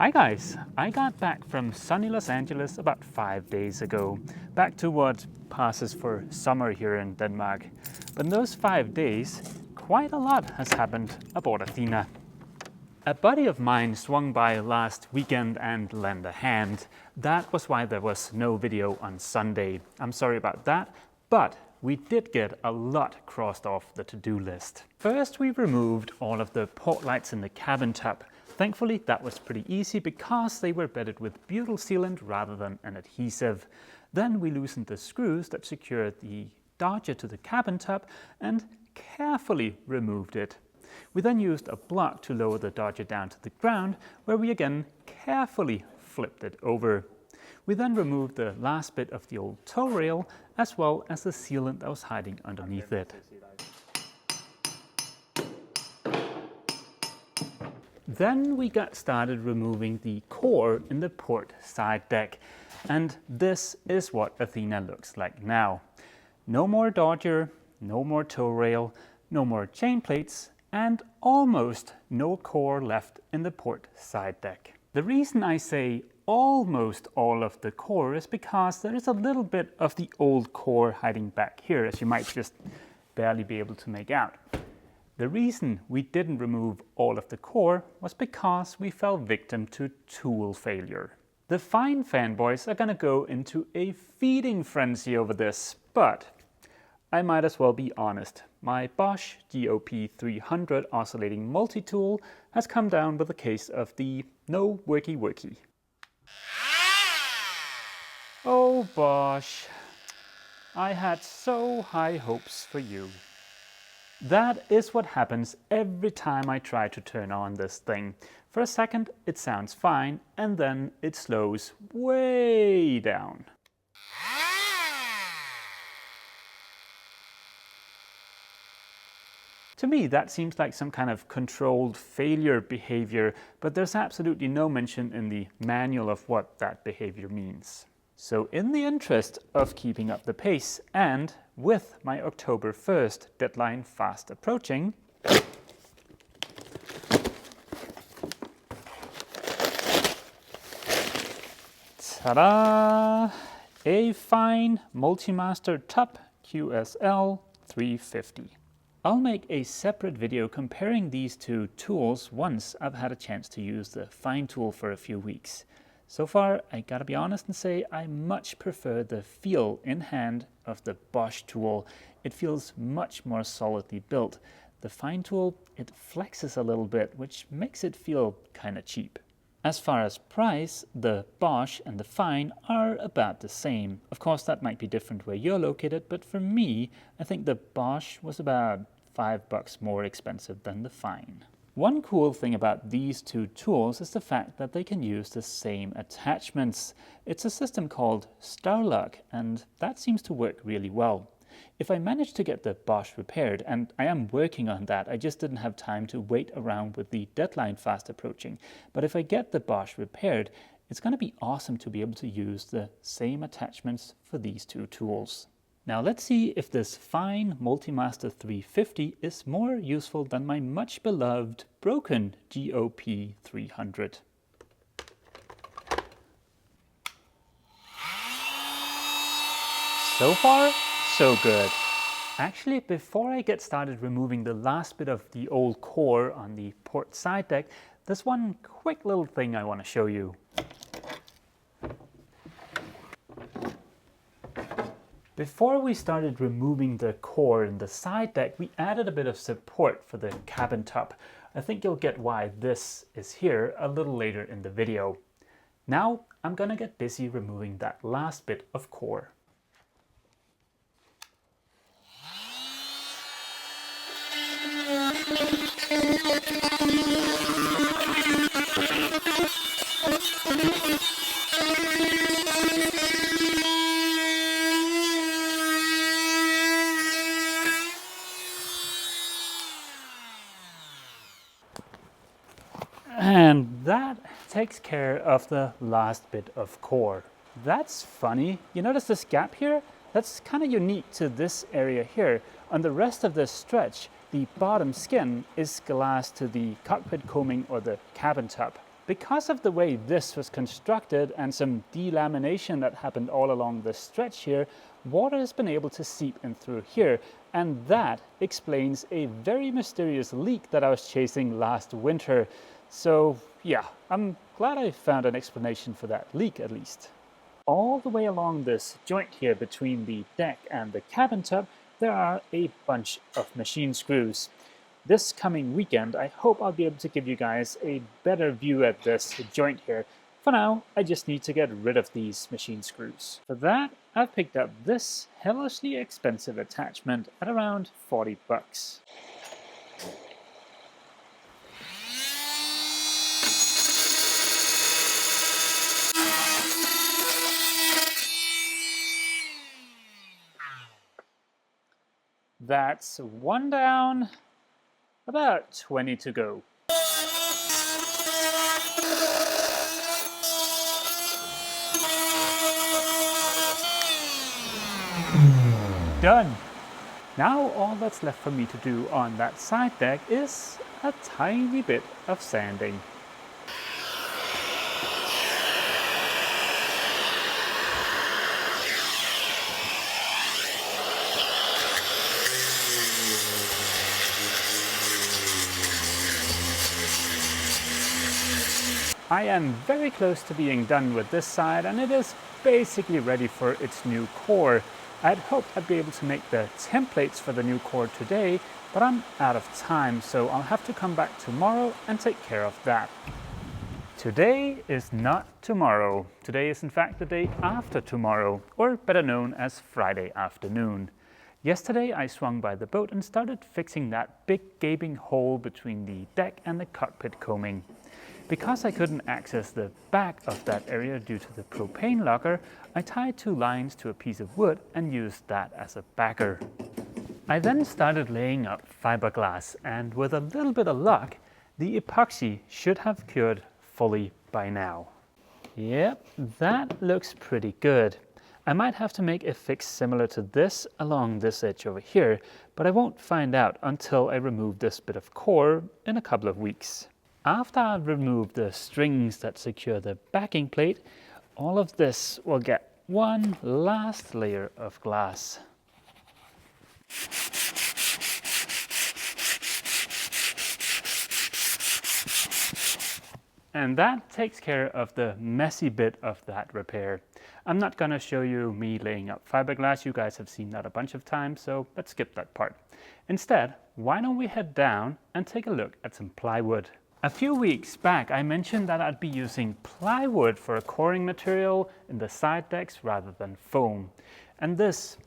Hi guys, I got back from sunny Los Angeles about 5 days ago, back to what passes for summer here in Denmark. But in those 5 days, quite a lot has happened aboard Athena. A buddy of mine swung by last weekend and lent a hand. That was why there was no video on Sunday. I'm sorry about that, but we did get a lot crossed off the to-do list. First, we removed all of the port lights in the cabin tub. Thankfully, that was pretty easy because they were bedded with butyl sealant rather than an adhesive. Then we loosened the screws that secured the Dodger to the cabin tub and carefully removed it. We then used a block to lower the Dodger down to the ground, where we again carefully flipped it over. We then removed the last bit of the old tow rail, as well as the sealant that was hiding underneath it. Then we got started removing the core in the port side deck, and this is what Athena looks like now. No more Dodger, no more tow rail, no more chain plates, and almost no core left in the port side deck. The reason I say almost all of the core is because there is a little bit of the old core hiding back here, as you might just barely be able to make out. The reason we didn't remove all of the core was because we fell victim to tool failure. The fine fanboys are gonna go into a feeding frenzy over this, but I might as well be honest. My Bosch GOP 300 oscillating multi-tool has come down with a case of the no worky. Oh Bosch, I had so high hopes for you. That is what happens every time I try to turn on this thing. For a second it sounds fine, and then it slows way down. To me, that seems like some kind of controlled failure behavior, but there's absolutely no mention in the manual of what that behavior means. So in the interest of keeping up the pace, and with my October 1st deadline fast approaching, ta-da! A fine Multimaster tub QSL 350. I'll make a separate video comparing these two tools once I've had a chance to use the fine tool for a few weeks. So far, I gotta be honest and say I much prefer the feel in hand of the Bosch tool. It feels much more solidly built. The fine tool, it flexes a little bit, which makes it feel kinda cheap. As far as price, the Bosch and the fine are about the same. Of course, that might be different where you're located, but for me, I think the Bosch was about $5 more expensive than the fine. One cool thing about these two tools is the fact that they can use the same attachments. It's a system called Starlock, and that seems to work really well. If I manage to get the Bosch repaired, and I am working on that, I just didn't have time to wait around with the deadline fast approaching, but if I get the Bosch repaired, it's going to be awesome to be able to use the same attachments for these two tools. Now let's see if this fine Multimaster 350 is more useful than my much beloved broken GOP 300. So far, so good. Actually, before I get started removing the last bit of the old core on the port side deck, there's one quick little thing I want to show you. Before we started removing the core in the side deck, we added a bit of support for the cabin tub. I think you'll get why this is here a little later in the video. Now I'm gonna get busy removing that last bit of core. And that takes care of the last bit of core. That's funny. You notice this gap here? That's kind of unique to this area here. On the rest of this stretch, the bottom skin is glass to the cockpit coaming or the cabin tub. Because of the way this was constructed and some delamination that happened all along the stretch here, water has been able to seep in through here, and that explains a very mysterious leak that I was chasing last winter. So yeah, I'm glad I found an explanation for that leak at least. All the way along this joint here between the deck and the cabin tub, there are a bunch of machine screws. This coming weekend, I hope I'll be able to give you guys a better view at this joint here. For now, I just need to get rid of these machine screws. For that, I've picked up this hellishly expensive attachment at around 40 bucks. That's one down, about 20 to go. Done! Now all that's left for me to do on that side deck is a tiny bit of sanding. I am very close to being done with this side, and it is basically ready for its new core. I'd hoped I'd be able to make the templates for the new core today, but I'm out of time, so I'll have to come back tomorrow and take care of that. Today is not tomorrow. Today is in fact the day after tomorrow, or better known as Friday afternoon. Yesterday I swung by the boat and started fixing that big gaping hole between the deck and the cockpit coaming. Because I couldn't access the back of that area due to the propane locker, I tied 2 lines to a piece of wood and used that as a backer. I then started laying up fiberglass, and with a little bit of luck, the epoxy should have cured fully by now. Yep, that looks pretty good. I might have to make a fix similar to this along this edge over here, but I won't find out until I remove this bit of core in a couple of weeks. After I've removed the strings that secure the backing plate, all of this will get one last layer of glass. And that takes care of the messy bit of that repair. I'm not going to show you me laying up fiberglass. You guys have seen that a bunch of times, so let's skip that part. Instead, why don't we head down and take a look at some plywood. A few weeks back, I mentioned that I'd be using plywood for a coring material in the side decks rather than foam. And this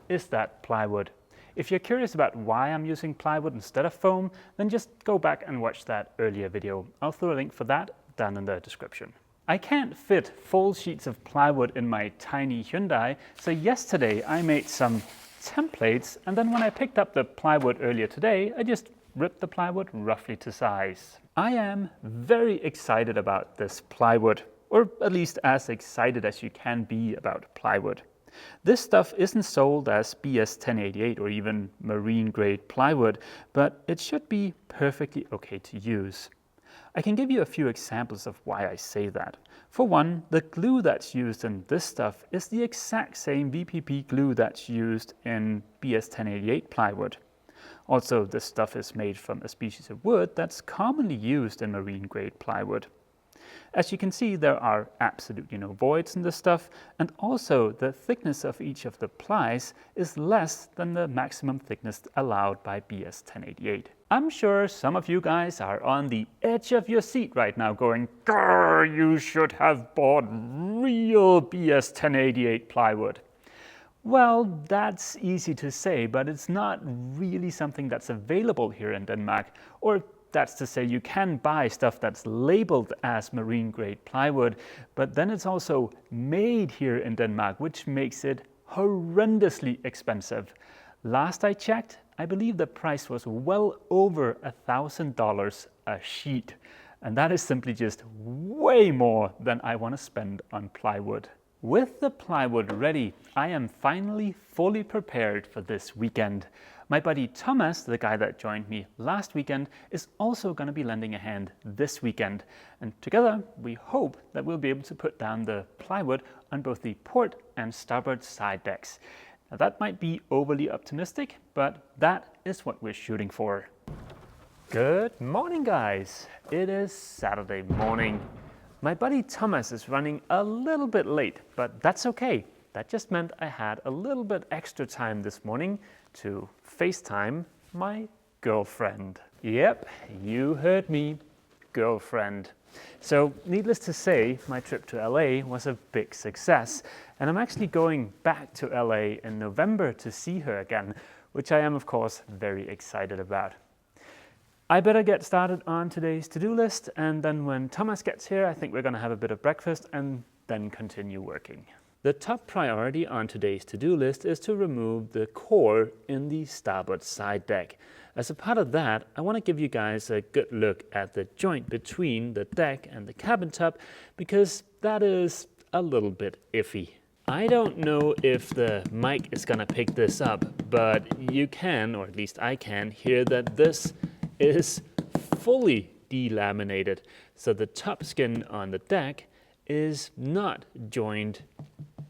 is that plywood. If you're curious about why I'm using plywood instead of foam, then just go back and watch that earlier video. I'll throw a link for that down in the description. I can't fit full sheets of plywood in my tiny Hyundai, so yesterday I made some templates, and then when I picked up the plywood earlier today, I just ripped the plywood roughly to size. I am very excited about this plywood, or at least as excited as you can be about plywood. This stuff isn't sold as BS 1088 or even marine grade plywood, but it should be perfectly okay to use. I can give you a few examples of why I say that. For one, the glue that's used in this stuff is the exact same VPP glue that's used in BS 1088 plywood. Also, this stuff is made from a species of wood that's commonly used in marine grade plywood. As you can see, there are absolutely no voids in this stuff, and also the thickness of each of the plies is less than the maximum thickness allowed by BS 1088. I'm sure some of you guys are on the edge of your seat right now going, "Grr, you should have bought real BS 1088 plywood." Well, that's easy to say, but it's not really something that's available here in Denmark. Or that's to say, you can buy stuff that's labeled as marine grade plywood, but then it's also made here in Denmark, which makes it horrendously expensive. Last I checked, I believe the price was well over $1,000 a sheet. And that is simply just way more than I want to spend on plywood. With the plywood ready, I am finally fully prepared for this weekend. My buddy Thomas, the guy that joined me last weekend, is also going to be lending a hand this weekend. And together, we hope that we'll be able to put down the plywood on both the port and starboard side decks. Now, that might be overly optimistic, but that is what we're shooting for. Good morning, guys. It is Saturday morning. My buddy Thomas is running a little bit late, but that's okay. That just meant I had a little bit extra time this morning to FaceTime my girlfriend. Yep, you heard me, girlfriend. So needless to say, my trip to LA was a big success, and I'm actually going back to LA in November to see her again, which I am of course very excited about. I better get started on today's to-do list, and then when Thomas gets here, I think we're going to have a bit of breakfast and then continue working. The top priority on today's to-do list is to remove the core in the starboard side deck. As a part of that, I want to give you guys a good look at the joint between the deck and the cabin top, because that is a little bit iffy. I don't know if the mic is going to pick this up, but you can, or at least I can, hear that this is fully delaminated. So the top skin on the deck is not joined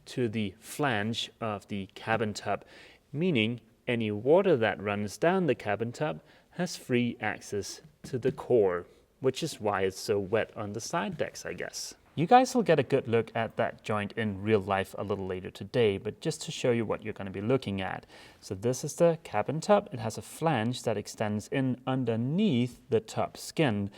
to the flange of the cabin top, meaning any water that runs down the cabin top has free access to the core, which is why it's so wet on the side decks, I guess. You guys will get a good look at that joint in real life a little later today, but just to show you what you're going to be looking at. So this is the cabin top. It has a flange that extends in underneath the top skin.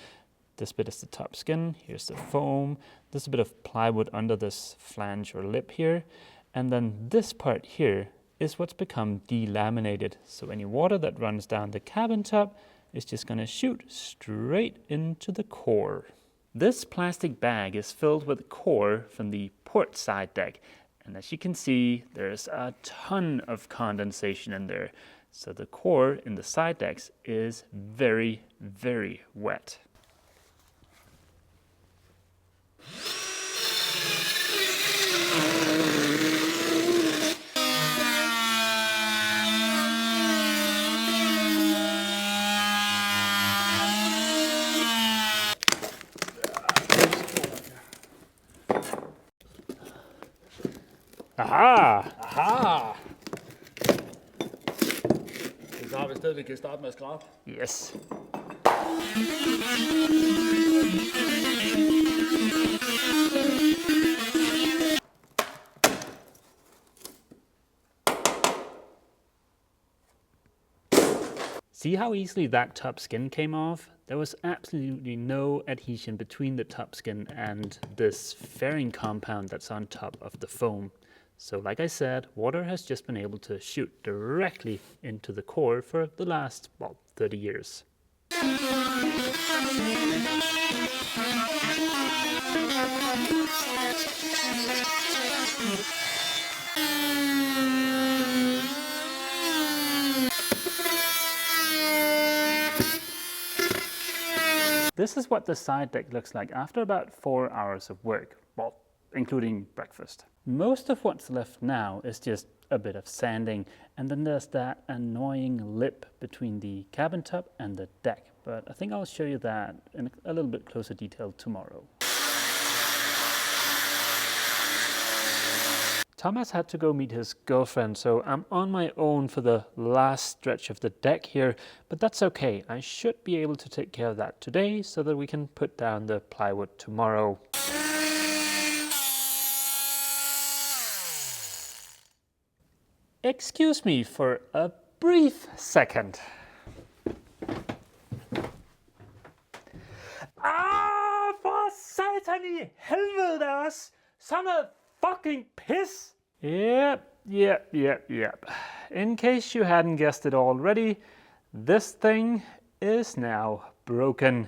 This bit is the top skin. Here's the foam. There's a bit of plywood under this flange or lip here. And then this part here is what's become delaminated. So any water that runs down the cabin top is just going to shoot straight into the core. This plastic bag is filled with core from the port side deck. And as you can see, there's a ton of condensation in there. So the core in the side decks is very, very wet. Aha! Aha! Det er et sted, vi kan starte med at skrabe. Yes. See how easily that top skin came off? There was absolutely no adhesion between the top skin and this fairing compound that's on top of the foam. So like I said, water has just been able to shoot directly into the core for the last, well, 30 years. This is what the side deck looks like after about 4 hours of work, well, including breakfast. Most of what's left now is just a bit of sanding, and then there's that annoying lip between the cabin top and the deck, but I think I'll show you that in a little bit closer detail tomorrow. Thomas had to go meet his girlfriend, so I'm on my own for the last stretch of the deck here, but that's okay. I should be able to take care of that today so that we can put down the plywood tomorrow. Excuse me for a brief second. For satan i helvede da også! Sådan noget fucking piss! Yep. In case you hadn't guessed it already, this thing is now broken.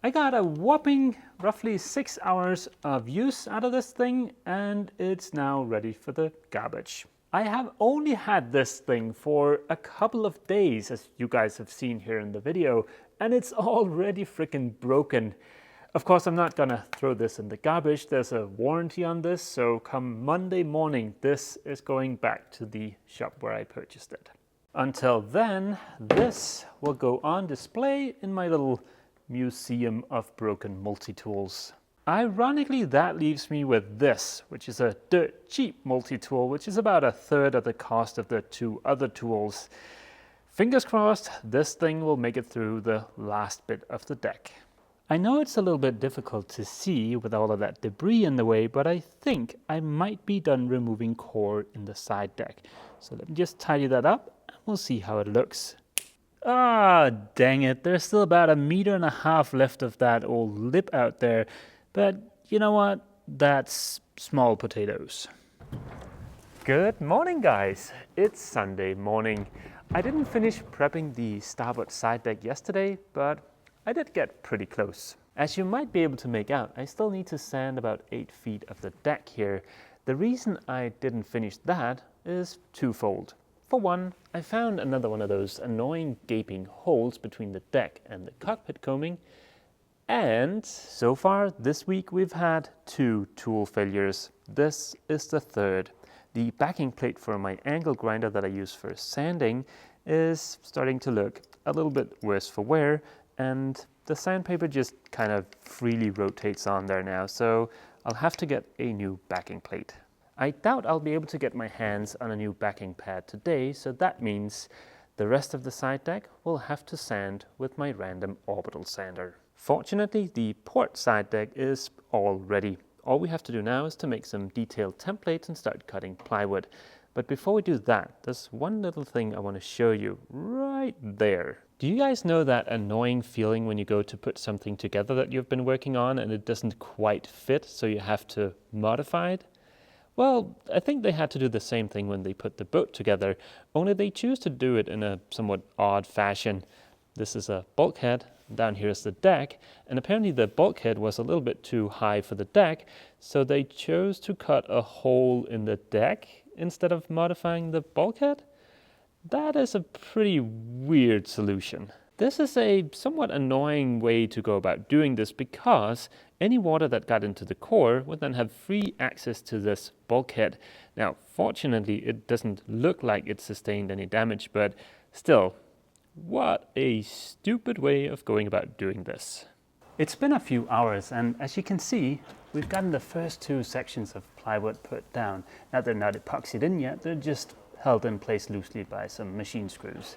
I got a whopping roughly 6 hours of use out of this thing, and it's now ready for the garbage. I have only had this thing for a couple of days, as you guys have seen here in the video, and it's already freaking broken. Of course, I'm not gonna throw this in the garbage. There's a warranty on this, so come Monday morning, this is going back to the shop where I purchased it. Until then, this will go on display in my little museum of broken multi-tools. Ironically, that leaves me with this, which is a dirt cheap multi-tool, which is about 1/3 of the cost of the 2 other tools. Fingers crossed, this thing will make it through the last bit of the deck. I know it's a little bit difficult to see with all of that debris in the way, but I think I might be done removing core in the side deck. So let me just tidy that up and we'll see how it looks. Ah, dang it, there's still about 1.5 meters left of that old lip out there. But you know what? That's small potatoes. Good morning, guys. It's Sunday morning. I didn't finish prepping the starboard side deck yesterday, but I did get pretty close. As you might be able to make out, I still need to sand about 8 feet of the deck here. The reason I didn't finish that is twofold. For one, I found another one of those annoying gaping holes between the deck and the cockpit coaming. And so far this week we've had 2 tool failures. This is the 3rd. The backing plate for my angle grinder that I use for sanding is starting to look a little bit worse for wear, and the sandpaper just kind of freely rotates on there now, so I'll have to get a new backing plate. I doubt I'll be able to get my hands on a new backing pad today, so that means the rest of the side deck will have to sand with my random orbital sander. Fortunately, the port side deck is all ready. All we have to do now is to make some detailed templates and start cutting plywood. But before we do that, there's one little thing I want to show you right there. Do you guys know that annoying feeling when you go to put something together that you've been working on and it doesn't quite fit, so you have to modify it? Well, I think they had to do the same thing when they put the boat together, only they choose to do it in a somewhat odd fashion. This is a bulkhead, down here is the deck, and apparently the bulkhead was a little bit too high for the deck, so they chose to cut a hole in the deck instead of modifying the bulkhead. That is a pretty weird solution. This is a somewhat annoying way to go about doing this because any water that got into the core would then have free access to this bulkhead. Now, fortunately, it doesn't look like it sustained any damage, but still, what a stupid way of going about doing this. It's been a few hours, and as you can see, we've gotten the first 2 sections of plywood put down. Now, they're not epoxied in yet, they're just held in place loosely by some machine screws.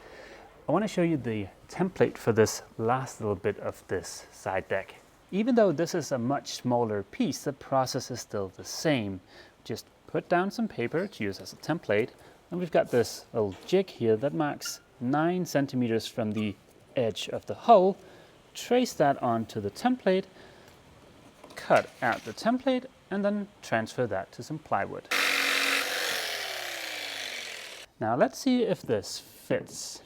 I want to show you the template for this last little bit of this side deck. Even though this is a much smaller piece, the process is still the same. Just put down some paper to use as a template, and we've got this little jig here that marks 9 centimeters from the edge of the hull. Trace that onto the template, cut out the template, and then transfer that to some plywood. Now let's see if this fits.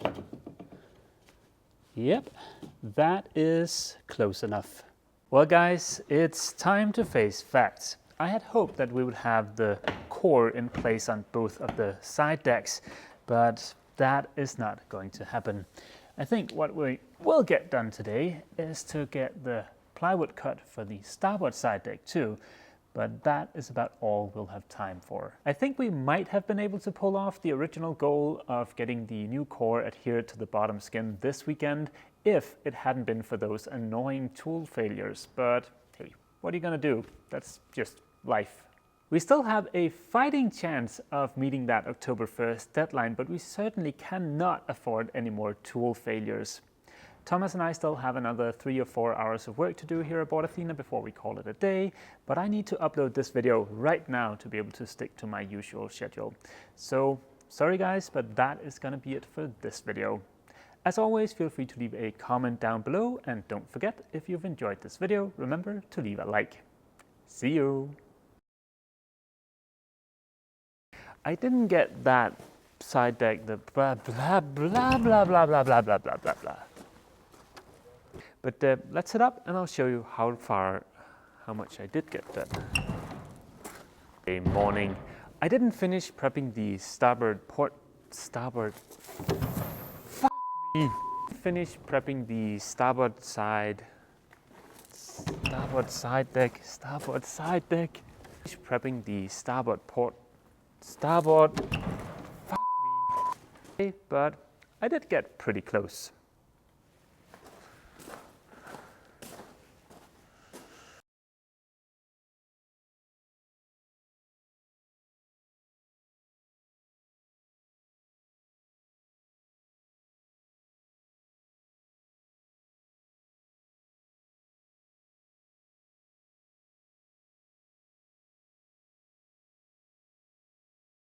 Yep, that is close enough. Well guys, it's time to face facts. I had hoped that we would have the core in place on both of the side decks, but that is not going to happen. I think what we will get done today is to get the plywood cut for the starboard side deck too, but that is about all we'll have time for. I think we might have been able to pull off the original goal of getting the new core adhered to the bottom skin this weekend if it hadn't been for those annoying tool failures, but hey, what are you gonna do? That's just life. We still have a fighting chance of meeting that October 1st deadline, but we certainly cannot afford any more tool failures. Thomas and I still have another 3 or 4 hours of work to do here aboard Athena before we call it a day, but I need to upload this video right now to be able to stick to my usual schedule. So, sorry guys, but that is gonna be it for this video. As always, feel free to leave a comment down below, and don't forget, if you've enjoyed this video, remember to leave a like. See you! I didn't get that side deck, the blah blah blah blah blah blah blah blah blah blah blah. But let's head up and I'll show you how much I did get done. Good morning. I didn't finish prepping the starboard Finish prepping the starboard side deck. Finish prepping the starboard port. but I did get pretty close.